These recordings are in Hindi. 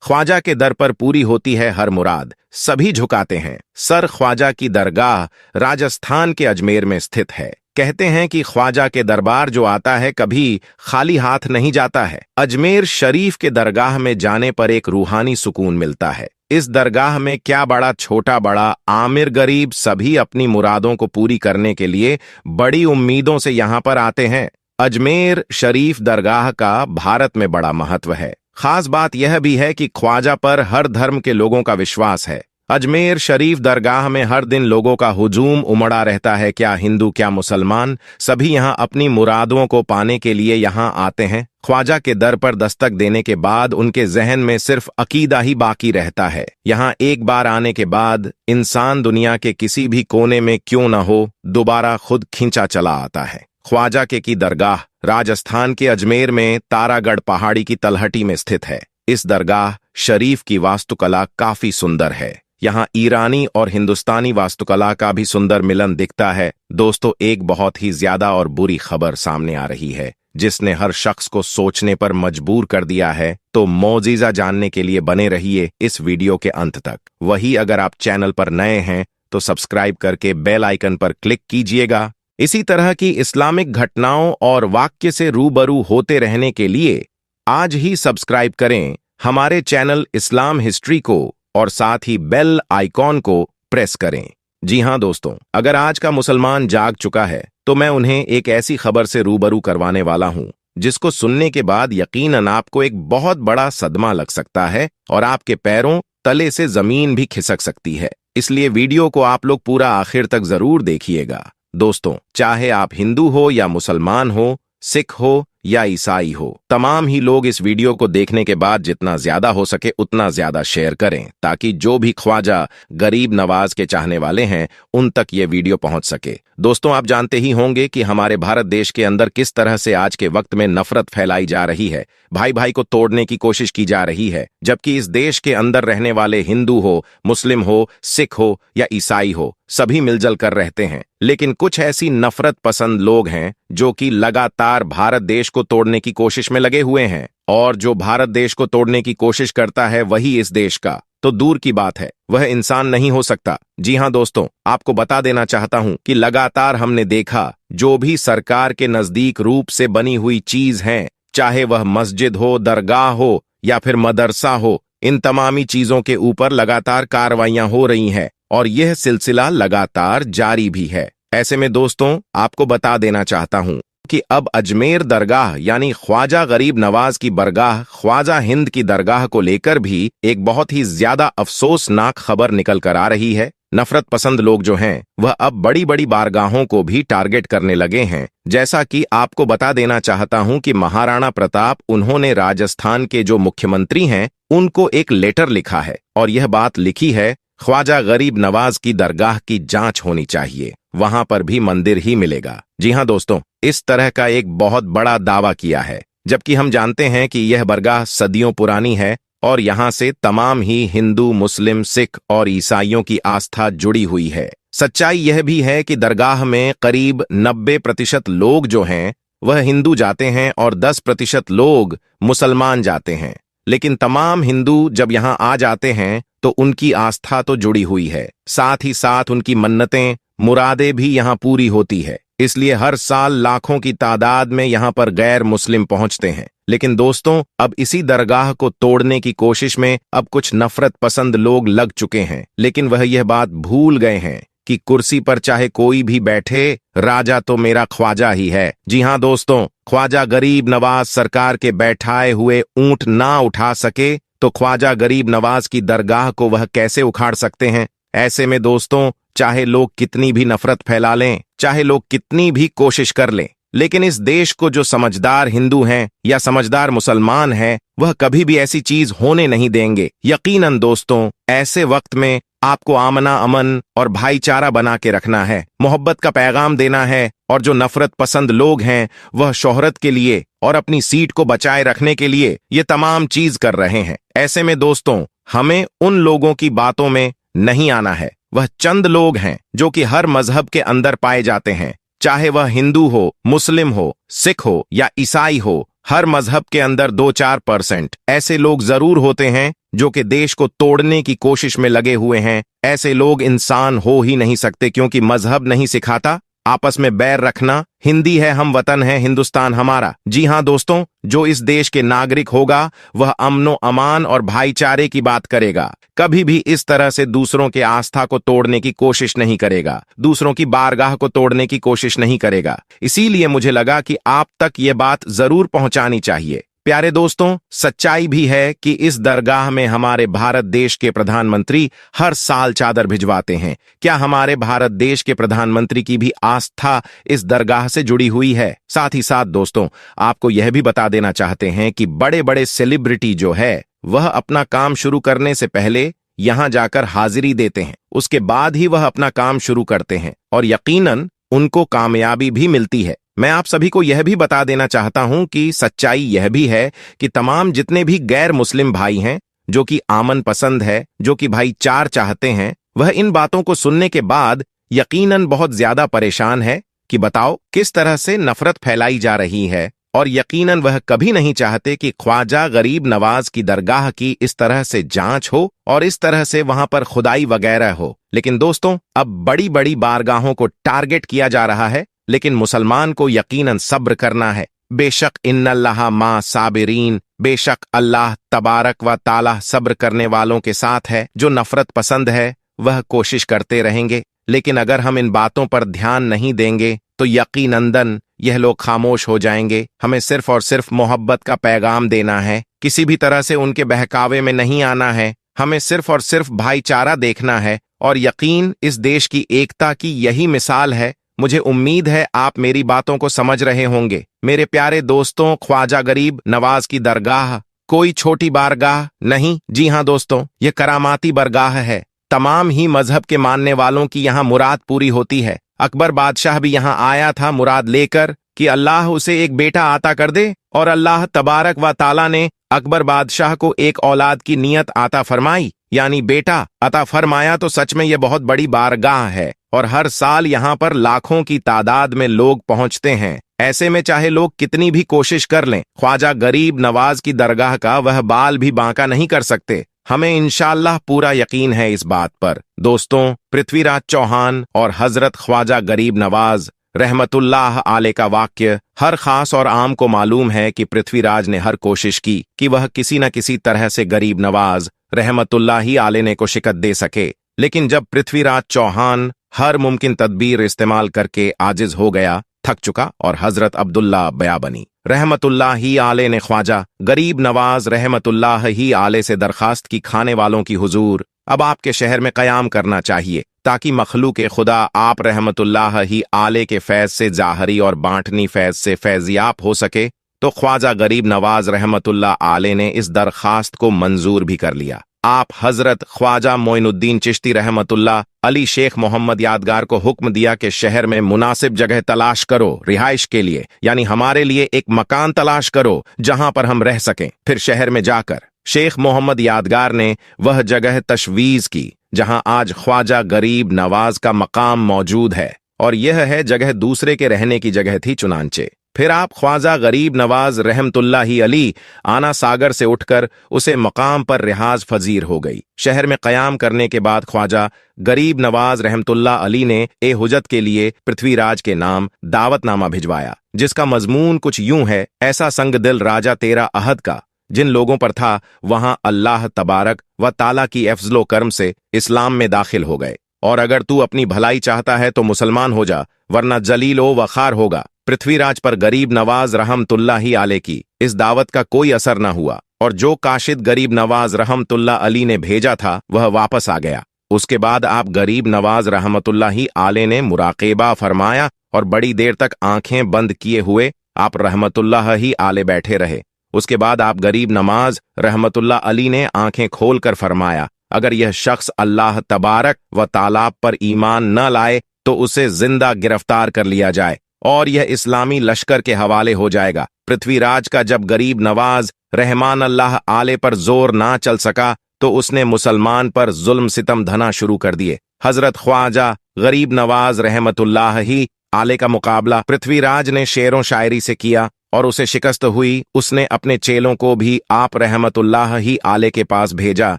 ख्वाजा के दर पर पूरी होती है हर मुराद, सभी झुकाते हैं सर। ख्वाजा की दरगाह राजस्थान के अजमेर में स्थित है। कहते हैं कि ख्वाजा के दरबार जो आता है कभी खाली हाथ नहीं जाता है। अजमेर शरीफ के दरगाह में जाने पर एक रूहानी सुकून मिलता है। इस दरगाह में क्या बड़ा छोटा बड़ा, आमिर गरीब सभी अपनी मुरादों को पूरी करने के लिए बड़ी उम्मीदों से यहाँ पर आते हैं। अजमेर शरीफ दरगाह का भारत में बड़ा महत्व है। खास बात यह भी है कि ख्वाजा पर हर धर्म के लोगों का विश्वास है। अजमेर शरीफ दरगाह में हर दिन लोगों का हुजूम उमड़ा रहता है, क्या हिंदू क्या मुसलमान, सभी यहाँ अपनी मुरादों को पाने के लिए यहाँ आते हैं। ख्वाजा के दर पर दस्तक देने के बाद उनके जहन में सिर्फ अकीदा ही बाकी रहता है। यहाँ एक बार आने के बाद इंसान दुनिया के किसी भी कोने में क्यों न हो, दोबारा खुद खींचा चला आता है। ख्वाजा की दरगाह राजस्थान के अजमेर में तारागढ़ पहाड़ी की तलहटी में स्थित है। इस दरगाह शरीफ की वास्तुकला काफी सुंदर है। यहाँ ईरानी और हिंदुस्तानी वास्तुकला का भी सुंदर मिलन दिखता है। दोस्तों, एक बहुत ही ज्यादा और बुरी खबर सामने आ रही है जिसने हर शख्स को सोचने पर मजबूर कर दिया है। तो मौजीजा जानने के लिए बने रहिए इस वीडियो के अंत तक। वही अगर आप चैनल पर नए हैं तो सब्सक्राइब करके बेल आइकन पर क्लिक कीजिएगा। इसी तरह की इस्लामिक घटनाओं और वाक्य से रूबरू होते रहने के लिए आज ही सब्सक्राइब करें हमारे चैनल इस्लाम हिस्ट्री को और साथ ही बेल आइकॉन को प्रेस करें। जी हां दोस्तों, अगर आज का मुसलमान जाग चुका है तो मैं उन्हें एक ऐसी खबर से रूबरू करवाने वाला हूं जिसको सुनने के बाद यकीनन आपको एक बहुत बड़ा सदमा लग सकता है और आपके पैरों तले से जमीन भी खिसक सकती है। इसलिए वीडियो को आप लोग पूरा आखिर तक जरूर देखिएगा। दोस्तों, चाहे आप हिंदू हो या मुसलमान हो, सिख हो या ईसाई हो, तमाम ही लोग इस वीडियो को देखने के बाद जितना ज्यादा हो सके उतना ज्यादा शेयर करें ताकि जो भी ख्वाजा गरीब नवाज के चाहने वाले हैं उन तक ये वीडियो पहुंच सके। दोस्तों, आप जानते ही होंगे कि हमारे भारत देश के अंदर किस तरह से आज के वक्त में नफरत फैलाई जा रही है, भाई भाई को तोड़ने की कोशिश की जा रही है, जबकि इस देश के अंदर रहने वाले हिंदू हो, मुस्लिम हो, सिख हो या ईसाई हो, सभी मिलजुल कर रहते हैं। लेकिन कुछ ऐसी नफरत पसंद लोग हैं जो कि लगातार भारत देश को तोड़ने की कोशिश में लगे हुए हैं, और जो भारत देश को तोड़ने की कोशिश करता है वही इस देश का तो दूर की बात है वह इंसान नहीं हो सकता। जी हां दोस्तों, आपको बता देना चाहता हूं कि लगातार हमने देखा जो भी सरकार के नजदीक रूप से बनी हुई चीज है, चाहे वह मस्जिद हो, दरगाह हो या फिर मदरसा हो, इन तमामी चीजों के ऊपर लगातार कार्रवाइयां हो रही हैं और यह सिलसिला लगातार जारी भी है। ऐसे में दोस्तों, आपको बता देना चाहता हूं कि अब अजमेर दरगाह यानी ख्वाजा गरीब नवाज की बरगाह ख्वाजा हिंद की दरगाह को लेकर भी एक बहुत ही ज्यादा अफसोसनाक खबर निकल कर आ रही है। नफरत पसंद लोग जो हैं वह अब बड़ी बड़ी बारगाहों को भी टारगेट करने लगे हैं। जैसा कि आपको बता देना चाहता हूं कि महाराणा प्रताप उन्होंने राजस्थान के जो मुख्यमंत्री हैं उनको एक लेटर लिखा है और यह बात लिखी है ख्वाजा गरीब नवाज की दरगाह की जांच होनी चाहिए, वहां पर भी मंदिर ही मिलेगा। जी हां दोस्तों, इस तरह का एक बहुत बड़ा दावा किया है, जबकि हम जानते हैं कि यह बरगाह सदियों पुरानी है और यहां से तमाम ही हिंदू, मुस्लिम, सिख और ईसाइयों की आस्था जुड़ी हुई है। सच्चाई यह भी है कि दरगाह में करीब 90% लोग जो हैं वह हिंदू जाते हैं और 10% लोग मुसलमान जाते हैं। लेकिन तमाम हिंदू जब यहां आ जाते हैं तो उनकी आस्था तो जुड़ी हुई है, साथ ही साथ उनकी मन्नतें, मुरादें भी यहां पूरी होती है। इसलिए हर साल लाखों की तादाद में यहां पर गैर मुस्लिम पहुंचते हैं। लेकिन दोस्तों, अब इसी दरगाह को तोड़ने की कोशिश में अब कुछ नफरत पसंद लोग लग चुके हैं, लेकिन वह यह बात भूल गए हैं कि कुर्सी पर चाहे कोई भी बैठे, राजा तो मेरा ख्वाजा ही है। जी हां दोस्तों, ख्वाजा गरीब नवाज सरकार के बैठाए हुए ऊंट ना उठा सके तो ख्वाजा गरीब नवाज की दरगाह को वह कैसे उखाड़ सकते हैं। ऐसे में दोस्तों, चाहे लोग कितनी भी नफरत फैला लें, चाहे लोग कितनी भी कोशिश कर लें, लेकिन इस देश को जो समझदार हिंदू हैं या समझदार मुसलमान हैं वह कभी भी ऐसी चीज होने नहीं देंगे। यकीनन दोस्तों, ऐसे वक्त में आपको आमना अमन और भाईचारा बना के रखना है, मोहब्बत का पैगाम देना है, और जो नफरत पसंद लोग हैं वह शोहरत के लिए और अपनी सीट को बचाए रखने के लिए ये तमाम चीज कर रहे हैं। ऐसे में दोस्तों, हमें उन लोगों की बातों में नहीं आना है। वह चंद लोग हैं जो कि हर मजहब के अंदर पाए जाते हैं, चाहे वह हिंदू हो, मुस्लिम हो, सिख हो या ईसाई हो। हर मजहब के अंदर 2-4% ऐसे लोग जरूर होते हैं जो कि देश को तोड़ने की कोशिश में लगे हुए हैं। ऐसे लोग इंसान हो ही नहीं सकते, क्योंकि मजहब नहीं सिखाता आपस में बैर रखना। हिंदी है, हम वतन है, हिंदुस्तान हमारा। जी हां दोस्तों, जो इस देश के नागरिक होगा वह अमनो अमान और भाईचारे की बात करेगा, कभी भी इस तरह से दूसरों के आस्था को तोड़ने की कोशिश नहीं करेगा, दूसरों की बारगाह को तोड़ने की कोशिश नहीं करेगा। इसीलिए मुझे लगा कि आप तक ये बात जरूर पहुंचानी चाहिए। प्यारे दोस्तों, सच्चाई भी है कि इस दरगाह में हमारे भारत देश के प्रधानमंत्री हर साल चादर भिजवाते हैं। क्या हमारे भारत देश के प्रधानमंत्री की भी आस्था इस दरगाह से जुड़ी हुई है? साथ ही साथ दोस्तों, आपको यह भी बता देना चाहते हैं कि बड़े बड़े सेलिब्रिटी जो है वह अपना काम शुरू करने से पहले यहां जाकर हाजिरी देते हैं, उसके बाद ही वह अपना काम शुरू करते हैं और यकीनन उनको कामयाबी भी मिलती है। मैं आप सभी को यह भी बता देना चाहता हूं कि सच्चाई यह भी है कि तमाम जितने भी गैर मुस्लिम भाई हैं, जो कि आमन पसंद है, जो कि भाईचार चाहते हैं, वह इन बातों को सुनने के बाद यकीनन बहुत ज्यादा परेशान है कि बताओ किस तरह से नफरत फैलाई जा रही है। और यकीनन वह कभी नहीं चाहते कि ख्वाजा गरीब नवाज की दरगाह की इस तरह से जांच हो और इस तरह से वहां पर खुदाई वगैरह हो। लेकिन दोस्तों, अब बड़ी बड़ी बारगाहों को टारगेट किया जा रहा है, लेकिन मुसलमान को यकीनन सब्र करना है। बेशक इन्नल्लाह मा साबिरीन, बेशक अल्लाह तबारक व ताला सब्र करने वालों के साथ है। जो नफरत पसंद है वह कोशिश करते रहेंगे, लेकिन अगर हम इन बातों पर ध्यान नहीं देंगे तो यकीनन यह लोग खामोश हो जाएंगे। हमें सिर्फ और सिर्फ मोहब्बत का पैगाम देना है, किसी भी तरह से उनके बहकावे में नहीं आना है। हमें सिर्फ और सिर्फ भाईचारा देखना है और यकीन इस देश की एकता की यही मिसाल है। मुझे उम्मीद है आप मेरी बातों को समझ रहे होंगे। मेरे प्यारे दोस्तों, ख्वाजा गरीब नवाज की दरगाह कोई छोटी बारगाह नहीं। जी हां दोस्तों, यह करामाती बरगाह है। तमाम ही मजहब के मानने वालों की यहाँ मुराद पूरी होती है। अकबर बादशाह भी यहाँ आया था मुराद लेकर कि अल्लाह उसे एक बेटा आता कर दे, और अल्लाह तबारक व ताला ने अकबर बादशाह को एक औलाद की नियत आता फरमाई, यानी बेटा अता फरमाया। तो सच में यह बहुत बड़ी बारगाह है और हर साल यहाँ पर लाखों की तादाद में लोग पहुंचते हैं। ऐसे में चाहे लोग कितनी भी कोशिश कर लें, ख्वाजा गरीब नवाज की दरगाह का वह बाल भी बांका नहीं कर सकते। हमें इंशाअल्लाह पूरा यकीन है इस बात पर। दोस्तों, पृथ्वीराज चौहान और हजरत ख्वाजा गरीब नवाज रहमतुल्लाह आले का वाक्य हर खास और आम को मालूम है कि पृथ्वीराज ने हर कोशिश की कि वह किसी न किसी तरह से गरीब नवाज रहमतुल्लाही आले ने को शिकत दे सके। लेकिन जब पृथ्वीराज चौहान हर मुमकिन तदबीर इस्तेमाल करके आजिज हो गया, थक चुका, और हजरत अब्दुल्ला बयाबनी रहमतुल्लाही आले ने ख्वाजा गरीब नवाज रहमतुल्लाही आले से दरखास्त की, खाने वालों की हुजूर, अब आपके शहर में कयाम करना चाहिए ताकि मखलूक खुदा आप रहमतुल्लाही आले के फैज से जाहरी और बांटनी फैज से फैजियाब हो सके। तो ख्वाजा गरीब नवाज रहमतुल्लाह आले ने इस दरखास्त को मंजूर भी कर लिया। आप हजरत ख्वाजा मोइनुद्दीन चिश्ती रहमतुल्लाह अली शेख मोहम्मद यादगार को हुक्म दिया कि शहर में मुनासिब जगह तलाश करो रिहाइश के लिए, यानी हमारे लिए एक मकान तलाश करो जहां पर हम रह सकें। फिर शहर में जाकर शेख मोहम्मद यादगार ने वह जगह तशवीज की जहां आज ख्वाजा गरीब नवाज का मकाम मौजूद है, और यह है जगह दूसरे के रहने की जगह थी चुनांचे। फिर आप ख्वाजा गरीब नवाज रहमतुल्लाही अली आना सागर से उठकर उसे मकाम पर रिहाज फजीर हो गई। शहर में कयाम करने के बाद ख्वाजा गरीब नवाज रहमतुल्लाह अली ने ए हुजत के लिए पृथ्वीराज के नाम दावतनामा भिजवाया, जिसका मजमून कुछ यूं है: ऐसा संग दिल राजा तेरा अहद का जिन लोगों पर था, वहां अल्लाह तबारक व ताला की अफजलो कर्म से इस्लाम में दाखिल हो गए, और अगर तू अपनी भलाई चाहता है तो मुसलमान हो जा, वरना जलीलो वखार होगा। पृथ्वीराज पर गरीब नवाज रहमतुल्लाही आले की इस दावत का कोई असर न हुआ, और जो काशिद गरीब नवाज रहमतुल्लाह अली ने भेजा था वह वापस आ गया। उसके बाद आप गरीब नवाज रहमतुल्लाही आले ने मुराकेबा फरमाया और बड़ी देर तक आंखें बंद किए हुए आप रहमतुल्लाही आले बैठे रहे। उसके बाद आप गरीब नवाज रहमतुल्लाह अली ने आंखें खोलकर फरमाया, अगर यह शख्स अल्लाह तबारक व ताला पर ईमान न लाए तो उसे जिंदा गिरफ्तार कर लिया जाए और यह इस्लामी लश्कर के हवाले हो जाएगा। पृथ्वीराज का जब गरीब नवाज रहमान अल्लाह आले पर जोर ना चल सका तो उसने मुसलमान पर जुल्म सितम धना शुरू कर दिए। हजरत ख्वाजा गरीब नवाज रहमतुल्लाही आले का मुकाबला पृथ्वीराज ने शेरों शायरी से किया और उसे शिकस्त हुई, उसने अपने चेलों को भी आप रहमतुल्लाह ही आले के पास भेजा,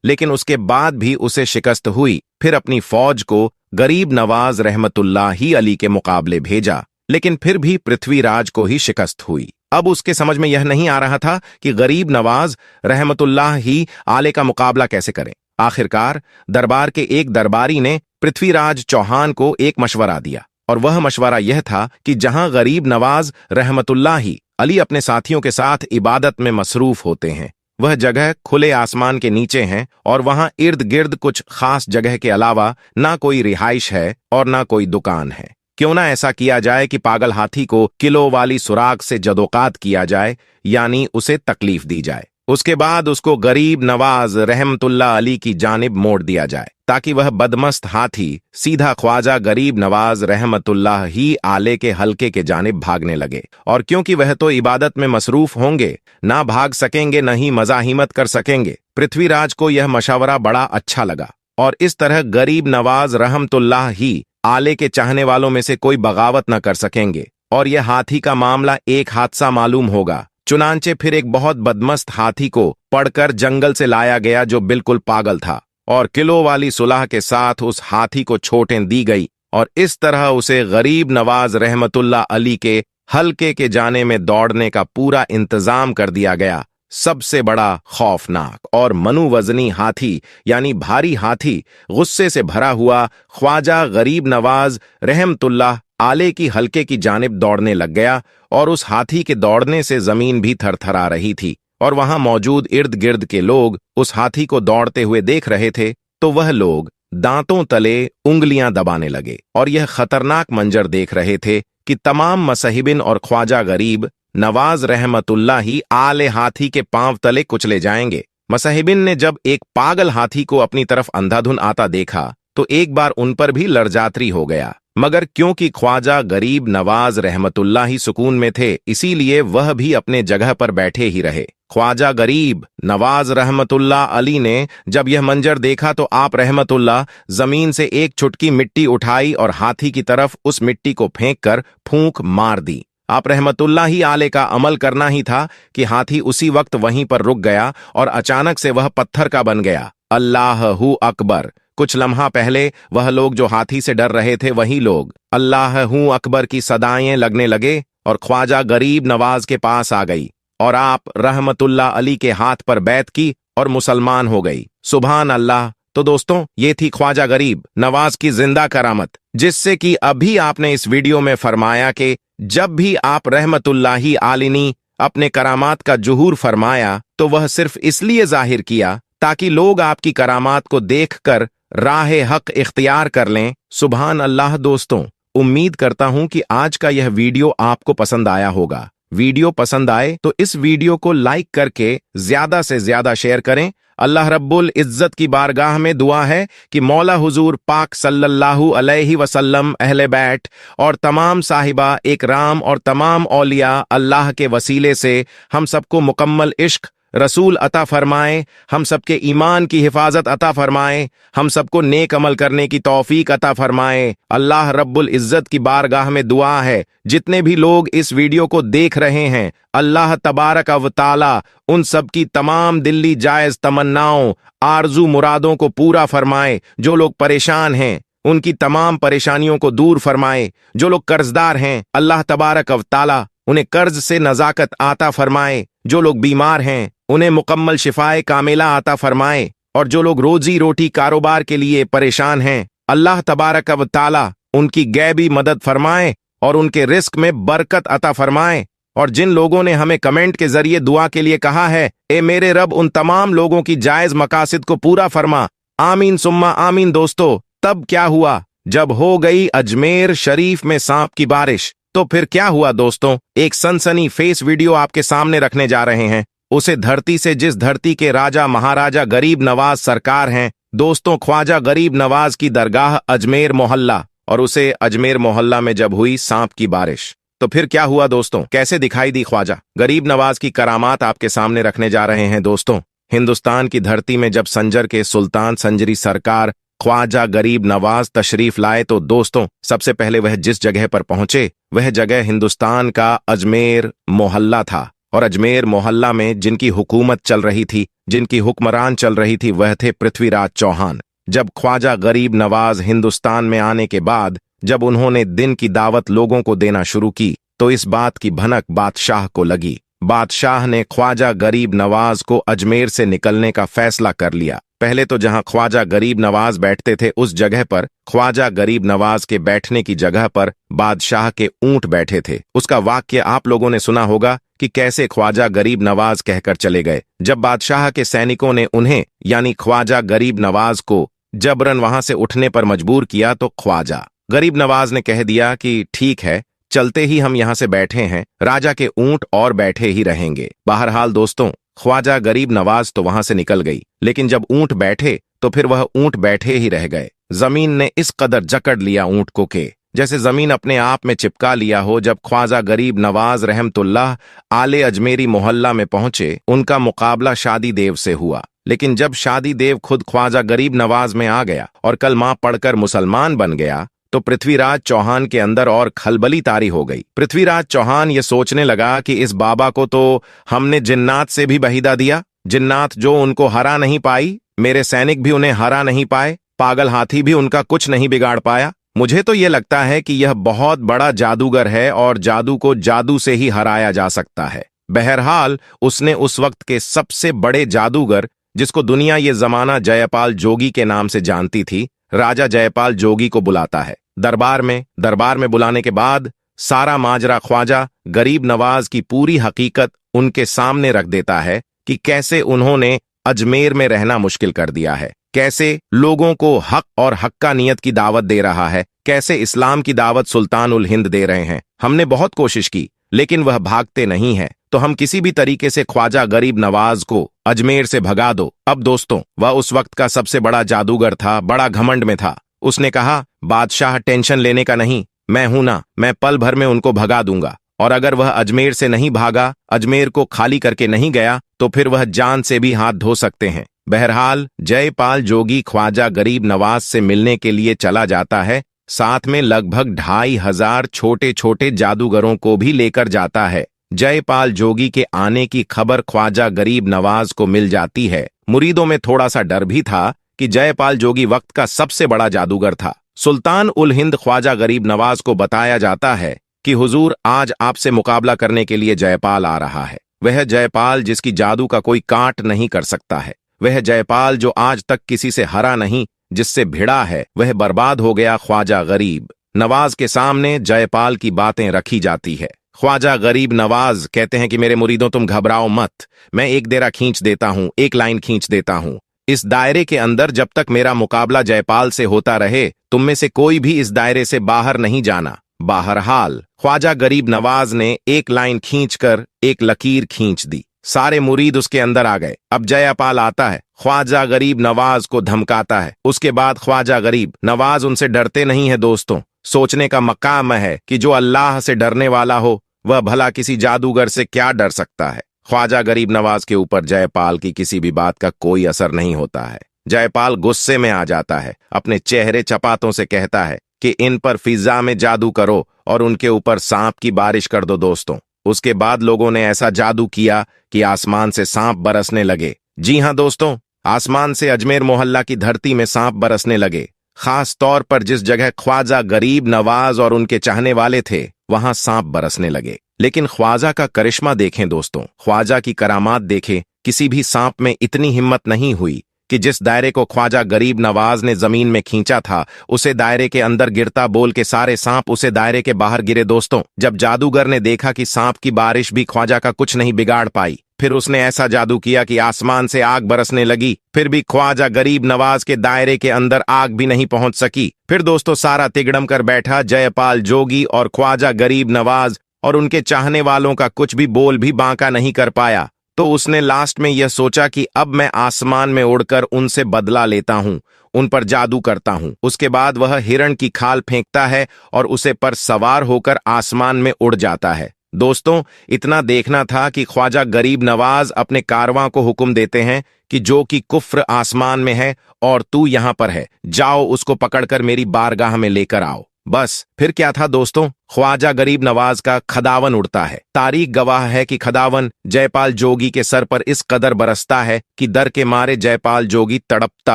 लेकिन उसके बाद भी उसे शिकस्त हुई। फिर अपनी फौज को गरीब नवाज रहमतुल्लाह ही अली के मुकाबले भेजा, लेकिन फिर भी पृथ्वीराज को ही शिकस्त हुई। अब उसके समझ में यह नहीं आ रहा था कि गरीब नवाज रहमतुल्लाह ही आले का मुकाबला कैसे करें। आखिरकार दरबार के एक दरबारी ने पृथ्वीराज चौहान को एक मशवरा दिया, और वह मशवरा यह था कि जहां गरीब नवाज रहमतुल्लाही अली अपने साथियों के साथ इबादत में मसरूफ होते हैं, वह जगह खुले आसमान के नीचे है और वहां इर्द गिर्द कुछ खास जगह के अलावा ना कोई रिहाइश है और ना कोई दुकान है। क्यों ना ऐसा किया जाए कि पागल हाथी को किलो वाली सुराग से जदोकात किया जाए, यानी उसे तकलीफ दी जाए। उसके बाद उसको गरीब नवाज रहमतुल्लाह अली की जानिब मोड़ दिया जाए, ताकि वह बदमस्त हाथी सीधा ख्वाजा गरीब नवाज रहमतुल्लाह ही आले के हल्के के जानिब भागने लगे। और क्योंकि वह तो इबादत में मसरूफ होंगे, ना भाग सकेंगे न ही मजाहिमत कर सकेंगे, पृथ्वीराज को यह मशवरा बड़ा अच्छा लगा, और इस तरह गरीब नवाज रहमतुल्लाह ही आले के चाहने वालों में से कोई बगावत न कर सकेंगे, और यह हाथी का मामला एक हादसा मालूम होगा। चुनांचे फिर एक बहुत बदमस्त हाथी को पड़कर जंगल से लाया गया, जो बिल्कुल पागल था, और किलो वाली सुलाह के साथ उस हाथी को चोटें दी गई, और इस तरह उसे गरीब नवाज रहमतुल्लाह अली के हल्के के जाने में दौड़ने का पूरा इंतजाम कर दिया गया। सबसे बड़ा खौफनाक और मनुवजनी हाथी यानी भारी हाथी गुस्से से भरा हुआ ख्वाजा गरीब नवाज रहमतुल्लाह आले की हल्के की जानिब दौड़ने लग गया, और उस हाथी के दौड़ने से जमीन भी थरथरा रही थी, और वहां मौजूद इर्द गिर्द के लोग उस हाथी को दौड़ते हुए देख रहे थे, तो वह लोग दांतों तले उंगलियां दबाने लगे और यह खतरनाक मंजर देख रहे थे कि तमाम मसहिबिन और ख्वाजा गरीब नवाज रहमतुल्लाह ही आले हाथी के पांव तले कुचले जाएंगे। मसहिबिन ने जब एक पागल हाथी को अपनी तरफ अंधाधुन आता देखा, तो एक बार उन पर भी लड़जात्री हो गया, मगर क्योंकि ख्वाजा गरीब नवाज रहमतुल्लाह ही सुकून में थे, इसीलिए वह भी अपने जगह पर बैठे ही रहे। ख्वाजा गरीब नवाज रहमतुल्लाह अली ने जब यह मंजर देखा, तो आप रहमतुल्लाह जमीन से एक चुटकी मिट्टी उठाई और हाथी की तरफ उस मिट्टी को फेंककर फूंक मार दी। आप रहमतुल्लाह ही आले का अमल करना ही था कि हाथी उसी वक्त वहीं पर रुक गया और अचानक से वह पत्थर का बन गया। अल्लाहू अकबर। कुछ लम्हा पहले वह लोग जो हाथी से डर रहे थे, वही लोग अल्लाहू अकबर की सदाएं लगने लगे और ख्वाजा गरीब नवाज के पास आ गई, और आप रहमतुल्लाह अली के हाथ पर बैत की और मुसलमान हो गई। सुभान अल्लाह। तो दोस्तों, ये थी ख्वाजा गरीब नवाज की जिंदा करामत, जिससे कि अभी आपने इस वीडियो में फरमाया कि जब भी आप रहमतुल्लाही आलिनी अपने करामात का जुहूर फरमाया, तो वह सिर्फ इसलिए जाहिर किया ताकि लोग आपकी करामात को देखकर राह हक इख्तियार कर लें। सुभान अल्लाह। दोस्तों, उम्मीद करता हूं कि आज का यह वीडियो आपको पसंद आया होगा। वीडियो पसंद आए तो इस वीडियो को लाइक करके ज्यादा से ज्यादा शेयर करें। अल्लाह रब्बुल इज्जत की बारगाह में दुआ है कि मौला हुजूर पाक सल्लल्लाहु अलैहि वसल्लम, अहले बैत और तमाम साहिबा इकराम और तमाम औलिया अल्लाह के वसीले से हम सबको मुकम्मल इश्क रसूल अता फरमाए, हम सबके ईमान की हिफाजत अता फरमाए, हम सबको नेक अमल करने की तौफीक अता फरमाए। अल्लाह रब्बुल इज्जत की बारगाह में दुआ है, जितने भी लोग इस वीडियो को देख रहे हैं, अल्लाह तबारक व ताला उन सब की तमाम दिल्ली जायज तमन्नाओं, आरजू मुरादों को पूरा फरमाए। जो लोग परेशान हैं, उनकी तमाम परेशानियों को दूर फरमाए। जो लोग कर्जदार हैं, अल्लाह तबारक व ताला उन्हें कर्ज से नजाकत आता फरमाए। जो लोग बीमार हैं, उन्हें मुकम्मल शिफाए कामिला आता फरमाए। और जो लोग रोजी रोटी कारोबार के लिए परेशान हैं, अल्लाह तबारक व ताला उनकी गैबी मदद फरमाए और उनके रिस्क में बरकत अता फरमाए। और जिन लोगों ने हमें कमेंट के जरिए दुआ के लिए कहा है, ए मेरे रब उन तमाम लोगों की जायज मकासिद को पूरा फरमा। आमीन सुम्मा आमीन। दोस्तों, तब क्या हुआ जब हो गई अजमेर शरीफ में सांप की बारिश? तो फिर क्या हुआ दोस्तों? एक सनसनी फेस वीडियो आपके सामने रखने जा रहे हैं। उसे धरती से, जिस धरती के राजा महाराजा गरीब नवाज सरकार हैं, दोस्तों ख्वाजा गरीब नवाज की दरगाह अजमेर मोहल्ला, और उसे अजमेर मोहल्ला में जब हुई सांप की बारिश, तो फिर क्या हुआ दोस्तों? कैसे दिखाई दी ख्वाजा गरीब नवाज की करामात आपके सामने रखने जा रहे हैं। दोस्तों, हिंदुस्तान की धरती में जब संजर के सुल्तान संजरी सरकार ख्वाजा गरीब नवाज तशरीफ लाए तो दोस्तों सबसे पहले वह जिस जगह पर पहुंचे वह जगह हिंदुस्तान का अजमेर मोहल्ला था। और अजमेर मोहल्ला में जिनकी हुकूमत चल रही थी, जिनकी हुक्मरान चल रही थी, वह थे पृथ्वीराज चौहान। जब ख्वाजा गरीब नवाज हिंदुस्तान में आने के बाद जब उन्होंने दिन की दावत लोगों को देना शुरू की तो इस बात की भनक बादशाह को लगी। बादशाह ने ख्वाजा गरीब नवाज को अजमेर से निकलने का फैसला कर लिया। पहले तो जहां ख्वाजा गरीब नवाज बैठते थे उस जगह पर ख्वाजा गरीब नवाज के बैठने की जगह पर बादशाह के ऊंट बैठे थे। उसका वाक्य आप लोगों ने सुना होगा कि कैसे ख्वाजा गरीब नवाज कहकर चले गए। जब बादशाह के सैनिकों ने उन्हें यानी ख्वाजा गरीब नवाज को जबरन वहां से उठने पर मजबूर किया तो ख्वाजा गरीब नवाज ने कह दिया कि ठीक है, चलते ही हम यहां से बैठे हैं, राजा के ऊंट और बैठे ही रहेंगे। बहरहाल दोस्तों ख्वाजा गरीब नवाज तो वहां से निकल गई, लेकिन जब ऊंट बैठे तो फिर वह ऊंट बैठे ही रह गए। जमीन ने इस कदर जकड़ लिया ऊंट को के जैसे जमीन अपने आप में चिपका लिया हो। जब ख्वाजा गरीब नवाज रहमतुल्लाह आले अजमेरी मोहल्ला में पहुंचे उनका मुकाबला शादी देव से हुआ। लेकिन जब शादी देव खुद ख्वाजा गरीब नवाज में आ गया और कलमा पढ़कर मुसलमान बन गया तो पृथ्वीराज चौहान के अंदर और खलबली तारी हो गई। पृथ्वीराज चौहान ये सोचने लगा कि इस बाबा को तो हमने जिन्नात से भी बहीदा दिया, जिन्नात जो उनको हरा नहीं पाई, मेरे सैनिक भी उन्हें हरा नहीं पाए, पागल हाथी भी उनका कुछ नहीं बिगाड़ पाया। मुझे तो ये लगता है कि यह बहुत बड़ा जादूगर है और जादू को जादू से ही हराया जा सकता है। बहरहाल उसने उस वक्त के सबसे बड़े जादूगर, जिसको दुनिया ये जमाना जयपाल जोगी के नाम से जानती थी, राजा जयपाल जोगी को बुलाता है दरबार में बुलाने के बाद सारा माजरा ख्वाजा गरीब नवाज की पूरी हकीकत उनके सामने रख देता है कि कैसे उन्होंने अजमेर में रहना मुश्किल कर दिया है, कैसे लोगों को हक और हक्कानियत की दावत दे रहा है, कैसे इस्लाम की दावत सुल्तान उल हिंद दे रहे हैं। हमने बहुत कोशिश की लेकिन वह भागते नहीं है, तो हम किसी भी तरीके से ख्वाजा गरीब नवाज को अजमेर से भगा दो। अब दोस्तों वह उस वक्त का सबसे बड़ा जादूगर था, बड़ा घमंड में था। उसने कहा बादशाह टेंशन लेने का नहीं, मैं हूं ना, मैं पल भर में उनको भगा दूंगा। और अगर वह अजमेर से नहीं भागा, अजमेर को खाली करके नहीं गया तो फिर वह जान से भी हाथ धो सकते हैं। बहरहाल जयपाल जोगी ख्वाजा गरीब नवाज से मिलने के लिए चला जाता है, साथ में लगभग 2500 छोटे छोटे जादूगरों को भी लेकर जाता है। जयपाल जोगी के आने की खबर ख्वाजा गरीब नवाज को मिल जाती है। मुरीदों में थोड़ा सा डर भी था कि जयपाल जोगी वक्त का सबसे बड़ा जादूगर था। सुल्तान उल हिंद ख्वाजा गरीब नवाज को बताया जाता है कि हुजूर आज आपसे मुकाबला करने के लिए जयपाल आ रहा है। वह जयपाल जिसकी जादू का कोई काट नहीं कर सकता है, वह जयपाल जो आज तक किसी से हरा नहीं, जिससे भिड़ा है, वह बर्बाद हो गया। ख्वाजा गरीब नवाज के सामने जयपाल की बातें रखी जाती है। ख्वाजा गरीब नवाज कहते हैं कि मेरे मुरीदों तुम घबराओ मत, मैं एक डेरा खींच देता हूं, एक लाइन खींच देता हूं। इस दायरे के अंदर जब तक मेरा मुकाबला जयपाल से होता रहे तुम में से कोई भी इस दायरे से बाहर नहीं जाना। बहरहाल ख्वाजा गरीब नवाज ने एक लाइन खींचकर एक लकीर खींच दी, सारे मुरीद उसके अंदर आ गए। अब जयपाल आता है, ख्वाजा गरीब नवाज को धमकाता है। उसके बाद ख्वाजा गरीब नवाज उनसे डरते नहीं है। दोस्तों सोचने का मकाम है कि जो अल्लाह से डरने वाला हो वह भला किसी जादूगर से क्या डर सकता है। ख्वाजा गरीब नवाज के ऊपर जयपाल की किसी भी बात का कोई असर नहीं होता है। जयपाल गुस्से में आ जाता है, अपने चेहरे चपातों से कहता है कि इन पर फिजा में जादू करो और उनके ऊपर सांप की बारिश कर दो। दोस्तों उसके बाद लोगों ने ऐसा जादू किया कि आसमान से सांप बरसने लगे। जी हां दोस्तों, आसमान से अजमेर मोहल्ला की धरती में सांप बरसने लगे। खास तौर पर जिस जगह ख्वाजा गरीब नवाज और उनके चाहने वाले थे वहां सांप बरसने लगे। लेकिन ख्वाजा का करिश्मा देखें दोस्तों, ख्वाजा की करामात देखें। किसी भी सांप में इतनी हिम्मत नहीं हुई कि जिस दायरे को ख्वाजा गरीब नवाज ने जमीन में खींचा था उसे दायरे के अंदर गिरता बोल के सारे सांप उसे दायरे के बाहर गिरे। दोस्तों जब जादूगर ने देखा कि सांप की बारिश भी ख्वाजा का कुछ नहीं बिगाड़ पाई, फिर उसने ऐसा जादू किया कि आसमान से आग बरसने लगी, फिर भी ख्वाजा गरीब नवाज के दायरे के अंदर आग भी नहीं पहुंच सकी। फिर दोस्तों सारा तिगड़म कर बैठा जयपाल जोगी और ख्वाजा गरीब नवाज और उनके चाहने वालों का कुछ भी बोल भी बांका नहीं कर पाया। तो उसने लास्ट में यह सोचा कि अब मैं आसमान में उड़कर उनसे बदला लेता हूं, उन पर जादू करता हूं। उसके बाद वह हिरण की खाल फेंकता है और उसे पर सवार होकर आसमान में उड़ जाता है। दोस्तों, इतना देखना था कि ख्वाजा गरीब नवाज अपने कारवां को हुक्म देते हैं कि जो कि कुफ्र आसमान में है और तू यहां पर है, जाओ उसको पकड़कर मेरी बारगाह में लेकर आओ। बस फिर क्या था दोस्तों, ख्वाजा गरीब नवाज का खदावन उड़ता है। तारीख गवाह है कि खदावन जयपाल जोगी के सर पर इस कदर बरसता है कि डर के मारे जयपाल जोगी तड़पता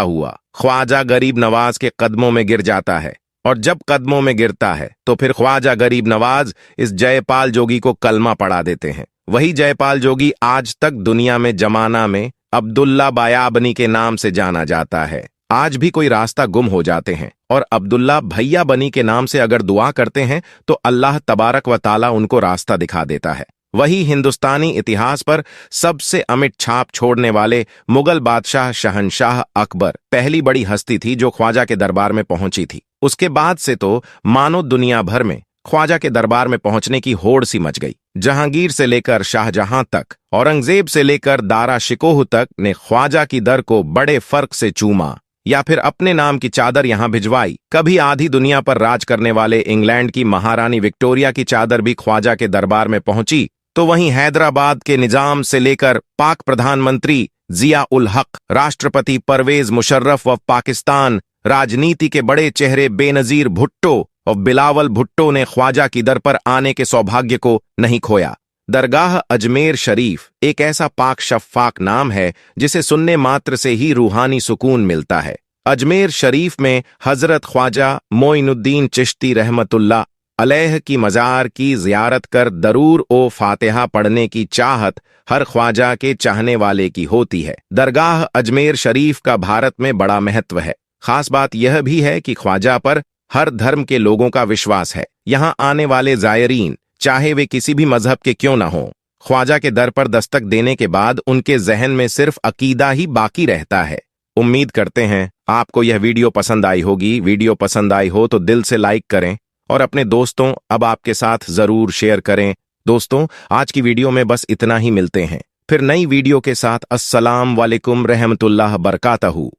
हुआ ख्वाजा गरीब नवाज के कदमों में गिर जाता है। और जब कदमों में गिरता है तो फिर ख्वाजा गरीब नवाज इस जयपाल जोगी को कलमा पढ़ा देते हैं। वही जयपाल जोगी आज तक दुनिया में जमाना में अब्दुल्ला बायाबनी के नाम से जाना जाता है। आज भी कोई रास्ता गुम हो जाते हैं और अब्दुल्ला भैया बनी के नाम से अगर दुआ करते हैं तो अल्लाह तबारक व ताला उनको रास्ता दिखा देता है। वही हिंदुस्तानी इतिहास पर सबसे अमिट छाप छोड़ने वाले मुगल बादशाह शहंशाह अकबर पहली बड़ी हस्ती थी जो ख्वाजा के दरबार में पहुंची थी। उसके बाद से तो मानो दुनिया भर में ख्वाजा के दरबार में पहुंचने की होड़ सी मच गई। जहांगीर से लेकर शाहजहां तक, औरंगजेब से लेकर दारा शिकोह तक ने ख्वाजा की दर को बड़े फर्क से चूमा या फिर अपने नाम की चादर यहां भिजवाई। कभी आधी दुनिया पर राज करने वाले इंग्लैंड की महारानी विक्टोरिया की चादर भी ख्वाजा के दरबार में पहुंची, तो वहीं हैदराबाद के निजाम से लेकर पाक प्रधानमंत्री जिया उल हक, राष्ट्रपति परवेज मुशर्रफ व पाकिस्तान राजनीति के बड़े चेहरे बेनजीर भुट्टो और बिलावल भुट्टो ने ख्वाजा की दर पर आने के सौभाग्य को नहीं खोया। दरगाह अजमेर शरीफ एक ऐसा पाक शफ़ाक नाम है जिसे सुनने मात्र से ही रूहानी सुकून मिलता है। अजमेर शरीफ में हजरत ख्वाजा मोइनुद्दीन चिश्ती रहमतुल्लाह अलैह की मज़ार की ज़ियारत कर दरूर ओ फातिहा पढ़ने की चाहत हर ख्वाजा के चाहने वाले की होती है। दरगाह अजमेर शरीफ का भारत में बड़ा महत्व है। खास बात यह भी है कि ख्वाजा पर हर धर्म के लोगों का विश्वास है। यहाँ आने वाले ज़ायरीन चाहे वे किसी भी मजहब के क्यों न हों, ख्वाजा के दर पर दस्तक देने के बाद उनके जहन में सिर्फ अकीदा ही बाकी रहता है। उम्मीद करते हैं आपको यह वीडियो पसंद आई होगी। वीडियो पसंद आई हो तो दिल से लाइक करें और अपने दोस्तों अब आपके साथ जरूर शेयर करें। दोस्तों, आज की वीडियो में बस इतना ही। मिलते हैं फिर नई वीडियो के साथ। अस्सलाम वालेकुम रहमतुल्लाह बरकातहू।